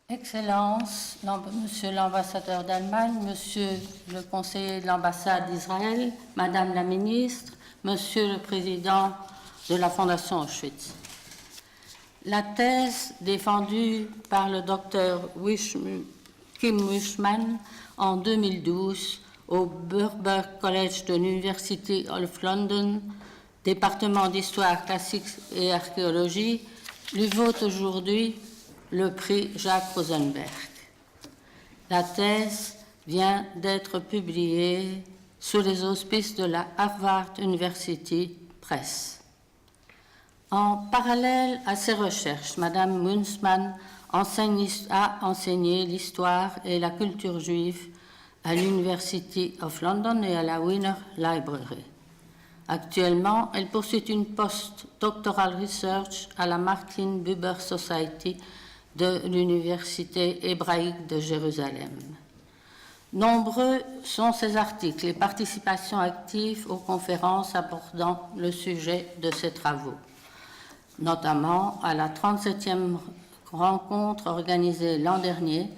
Excellences, Monsieur l'ambassadeur d'Allemagne, Monsieur le conseiller de l'ambassade d'Israël, Madame la ministre, Monsieur le président de la Fondation Auschwitz. La thèse défendue par le docteur Kim Wishman en 2012 au Birkbeck College de l'University of London, département d'histoire classique et archéologie, lui vaut aujourd'hui le prix Jacques Rosenberg. La thèse vient d'être publiée sous les auspices de la Harvard University Press. En parallèle à ses recherches, Madame Wishman a enseigné l'histoire et la culture juive à l'University of London et à la Wiener Library. Actuellement, elle poursuit une post-doctoral research à la Martin Buber Society de l'Université hébraïque de Jérusalem. Nombreux sont ses articles et participations actives aux conférences abordant le sujet de ses travaux, notamment à la 37e rencontre organisée l'an dernier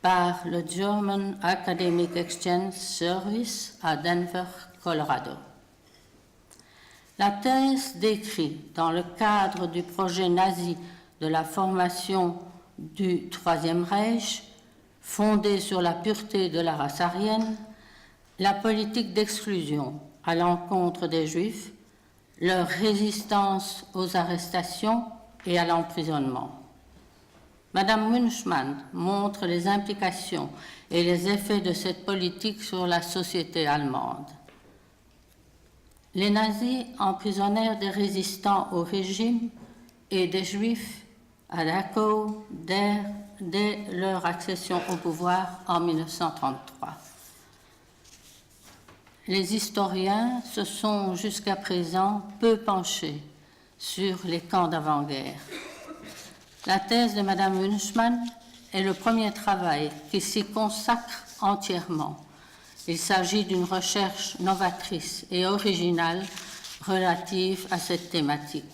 par le German Academic Exchange Service à Denver, Colorado. La thèse décrit, dans le cadre du projet nazi de la formation du Troisième Reich, fondée sur la pureté de la race aryenne, la politique d'exclusion à l'encontre des Juifs, leur résistance aux arrestations et à l'emprisonnement. Madame Wishman montre les implications et les effets de cette politique sur la société allemande. Les nazis emprisonnèrent des résistants au régime et des Juifs à Dachau dès leur accession au pouvoir en 1933. Les historiens se sont jusqu'à présent peu penchés sur les camps d'avant-guerre. La thèse de Madame Wishman est le premier travail qui s'y consacre entièrement. Il s'agit d'une recherche novatrice et originale relative à cette thématique.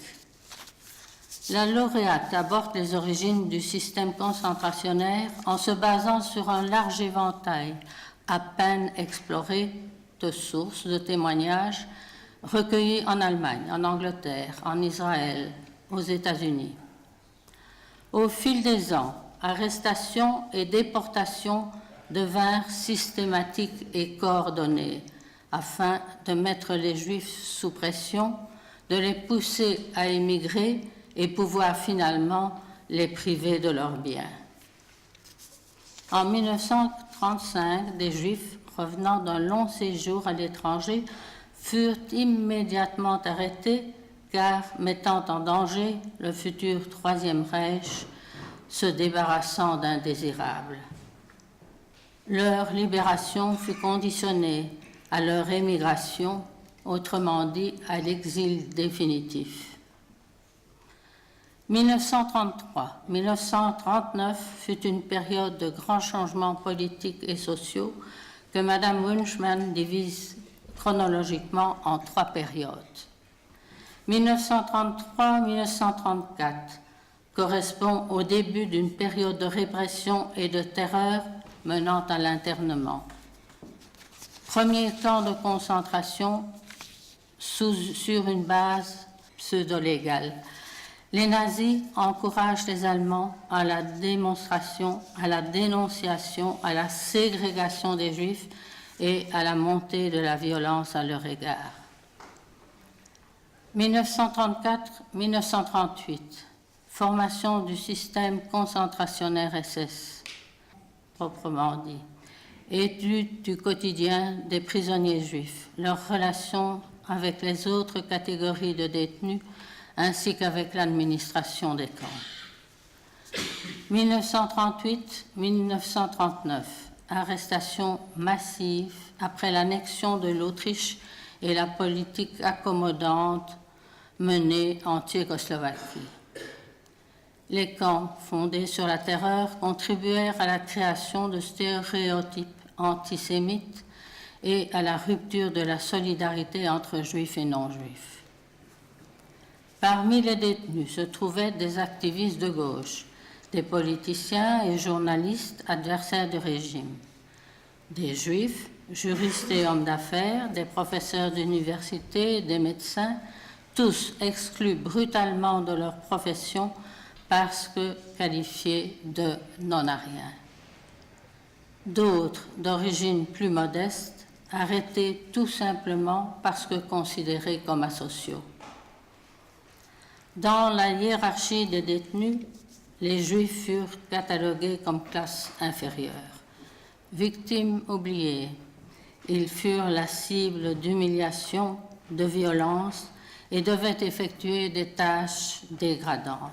La lauréate aborde les origines du système concentrationnaire en se basant sur un large éventail à peine exploré de sources, de témoignages recueillis en Allemagne, en Angleterre, en Israël, aux États-Unis. Au fil des ans, arrestations et déportations devinrent systématiques et coordonnées afin de mettre les Juifs sous pression, de les pousser à émigrer et pouvoir finalement les priver de leurs biens. En 1935, des Juifs revenant d'un long séjour à l'étranger furent immédiatement arrêtés car mettant en danger le futur Troisième Reich, se débarrassant d'indésirables. Leur libération fut conditionnée à leur émigration, autrement dit à l'exil définitif. 1933-1939 fut une période de grands changements politiques et sociaux que Madame Wishman divise chronologiquement en 3 périodes. 1933-1934 correspond au début d'une période de répression et de terreur menant à l'internement. Premier camp de concentration sur une base pseudo-légale. Les nazis encouragent les Allemands à la démonstration, à la dénonciation, à la ségrégation des Juifs et à la montée de la violence à leur égard. 1934-1938, formation du système concentrationnaire SS, proprement dit, étude du quotidien des prisonniers juifs, leurs relations avec les autres catégories de détenus, ainsi qu'avec l'administration des camps. 1938-1939, arrestation massive après l'annexion de l'Autriche et la politique accommodante menée en Tchécoslovaquie. Les camps fondés sur la terreur contribuèrent à la création de stéréotypes antisémites et à la rupture de la solidarité entre juifs et non-juifs. Parmi les détenus se trouvaient des activistes de gauche, des politiciens et journalistes adversaires du régime, des juifs, juristes et hommes d'affaires, des professeurs d'université, des médecins, tous exclus brutalement de leur profession parce que qualifiés de non-ariens. D'autres, d'origine plus modeste, arrêtés tout simplement parce que considérés comme asociaux. Dans la hiérarchie des détenus, les Juifs furent catalogués comme classe inférieure. Victimes oubliées, ils furent la cible d'humiliations, de violences et devaient effectuer des tâches dégradantes.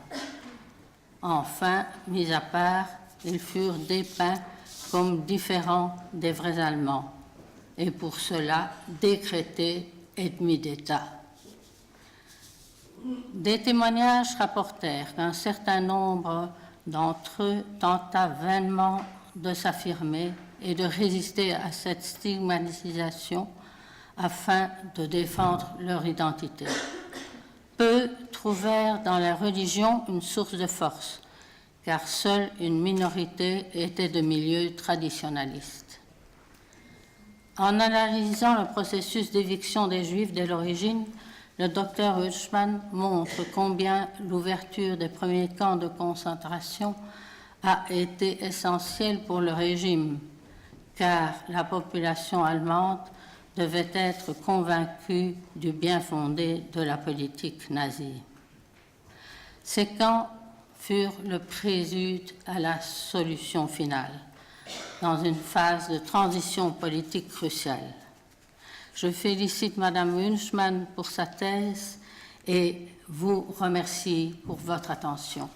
Enfin, mis à part, ils furent dépeints comme différents des vrais Allemands et pour cela décrétés ennemis d'État. Des témoignages rapportèrent qu'un certain nombre d'entre eux tenta vainement de s'affirmer et de résister à cette stigmatisation afin de défendre leur identité. Peu trouvèrent dans la religion une source de force, car seule une minorité était de milieux traditionnalistes. En analysant le processus d'éviction des Juifs dès l'origine, le docteur Hulschmann montre combien l'ouverture des premiers camps de concentration a été essentielle pour le régime, car la population allemande devait être convaincue du bien-fondé de la politique nazie. Ces camps furent le prélude à la solution finale, dans une phase de transition politique cruciale. Je félicite Madame Hulschmann pour sa thèse et vous remercie pour votre attention.